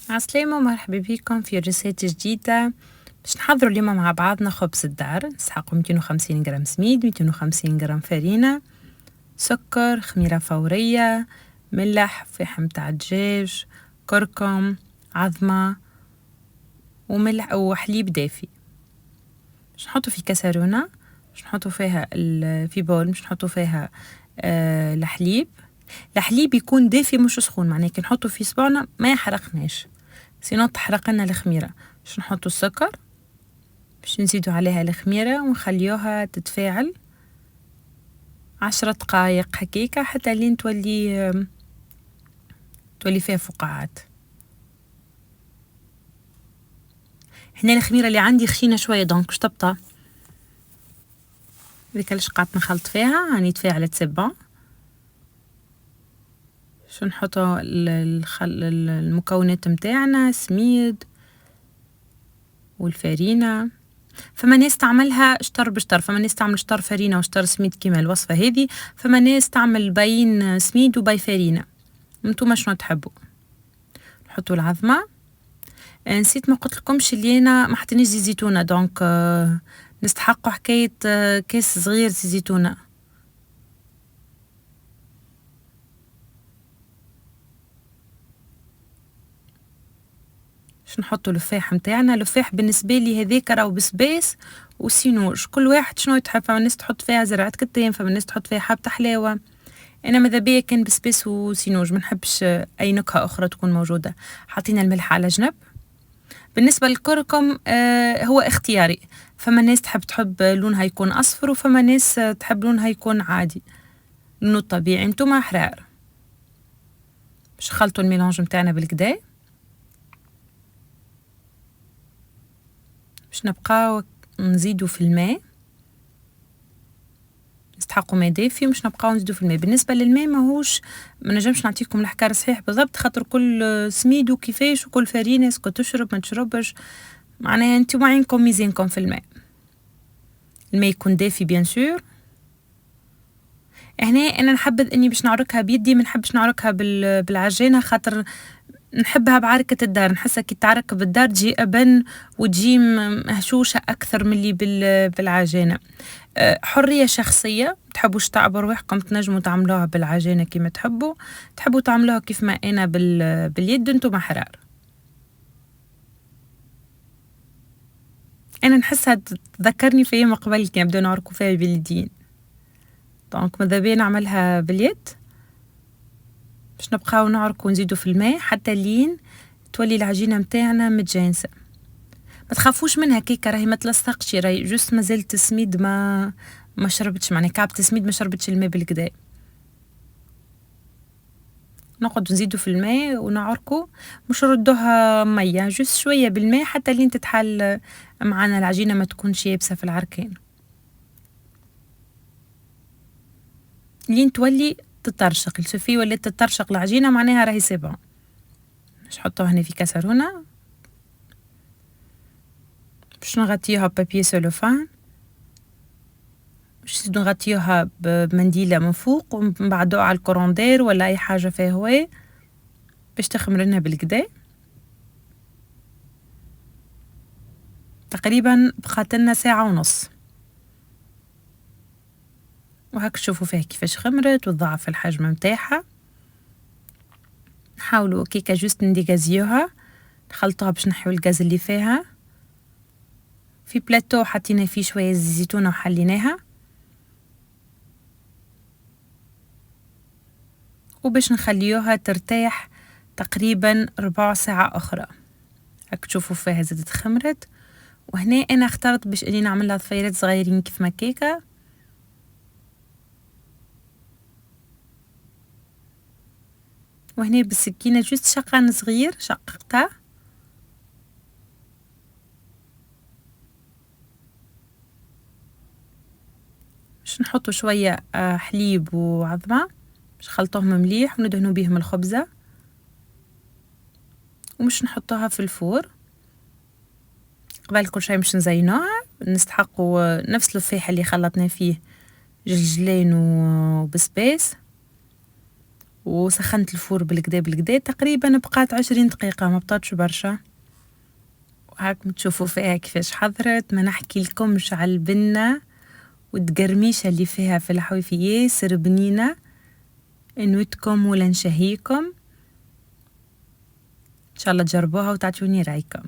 عسلامة ومرحبا بكم في ريسيت جديدة. باش نحضروا اليوم مع بعضنا خبز الدار. نسحقوا 250 جرام سميد، 250 جرام فرينة، سكر، خميرة فورية، ملح، فحم متاع الدجاج، كركم، عظمة وملح وحليب دافي. باش نحطوا في كسرونة، باش نحطوا فيها في بول، باش نحطوا فيها الحليب يكون دافي مش سخون، معناه كي نحطوا في صبعنا ما يحرقناش، سينو تحرق لنا الخميرة. باش نحطوا السكر، باش نزيدوا عليها الخميرة ونخليوها تتفاعل 10 دقايق هكاكا حتى لين تولي فيها فقاعات. هنا الخميرة اللي عندي خشينة شوية دونك باش تبطى، هذيك اللي قعدت نخلط فيها راني تفاعلت سبا. باش نحطوا المكونات متاعنا، سميد والفرينة. فما ناس تعملها شطر بشطر، فما ناس تعمل شطر فرينة وشطر سميد كيما الوصفة هذه، فما ناس تعمل باين سميد وباي فرينة. انتوما شنو تحبوا؟ نحطوا العظمة. نسيت ما قلت لكمش اللي انا ما حطينيش زيت زيتونة، دونك نستحقوا حكاية كاس صغير زيت زيتونة. باش نحطوا الفاح متاعنا. الفاح بالنسبه لي هذاك راهو بسباس وسينوج، كل واحد شنو يتحب. فما ناس تحط فيها زرعه كتان، فما ناس تحط فيها حبه حلاوه. انا ماذا بيا كان بسباس وسينوج، ما نحبش اي نكهه اخرى تكون موجوده. حطينا الملح على جنب. بالنسبه للكركم هو اختياري، فما ناس تحب لونها يكون اصفر، وفما ناس تحب لونها يكون عادي لونه الطبيعي. انتوما احرار. باش نخلطوا الميلانج متاعنا بالكدا. باش نبقاو نزيدوا في الماء، نستحقوا ماء دافي ومش نبقاو نزيدوا في الماء. بالنسبه للماء ماهوش، ما نجمش نعطيكم الحكايه صحيح بالضبط، خاطر كل سميد وكيفاش وكل فرينه اسكو تشرب ما تشربش، معناها انتم عينكم ميزانكم في الماء. الماء يكون دافي بيان سور. هنا انا نحبذ اني باش نعركها بيدي، ما نحبش نعركها بالعجينه، خاطر نحبها بعركة الدار. نحسها كي تعرك بالدار تجي أبن وتجي مهشوشة أكثر من اللي بالعجينة. حرية شخصية، تحبوش تعبوا رواحكم تنجموا تعملوها بالعجينة كيما تحبوا تعملوها كيف ما أنا باليد، انتم أحرار. أنا نحسها تذكرني في أيام قبل كي نبداو نعركوا فيها باليدين، دونك ماذا بيا نعملها باليد. باش نبقاو نعركوا ونزيدوا في الماء حتى لين تولي العجينة متاعنا متجانسة. ما تخافوش منها كيكه، راهي ما تلصقش، راهي جوست مازالت السميد ما شربتش، معناها كعبة السميد ما شربتش الماء بالكدا. نقعد نزيدو في الماء ونعركو، مش نردوها ميه، جوست شويه بالماء حتى لين تتحل معنا العجينه ما تكونش يابسه في العركان، لين تولي تطرشق. السوفي ولات تطرشق العجينه معناها راهي سيبون. باش نحطوها هنا في كاسرونه، باش نغطيوها ببابي سولوفان، باش نغطيوها بمنديلة من فوق ونبعدوها على الكوروندير ولا أي حاجة فيها هواء باش تخمرنها بالكدا. تقريبا بقاتلنا ساعة ونص، وهاك تشوفوا فيها كيفاش خمرت وتضاعف الحجم متاعها. نحاولوا كيكا جوست نديغازيوها، نخلطوها باش نحيو الغاز اللي فيها. في بلاتو حطينا فيه شوية زيتونة وحليناها، وباش نخليوها ترتاح تقريبا 4 ساعة أخرى. هاك تشوفوا فيها زادت خمرت. وهنا أنا اخترت باش اني نعملها ضفيرات صغيرين كيف ما كيكة، وهنا بالسكينة جوست شقان صغير شققتها. باش نحطوا شوية حليب وعظمة، باش نخلطوهم مليح وندهنوا بيهم الخبزة، ومش نحطوها في الفور. قبل كل شيء مش نزينوها، نستحقوا نفس الفيح اللي خلطنا فيه جلجلين وبسباس وسخنت الفور بالكدا تقريبا بقات 20 دقيقة، ما بطاتش برشا. وهاكم تشوفوا فيها كيفاش حضرت. ما نحكي لكمش على البنة والتقرميشة اللي فيها في الحويفي، ياسر بنينة. نودكم ولا نشهيكم ان شاء الله تجربوها وتعطوني رايكم.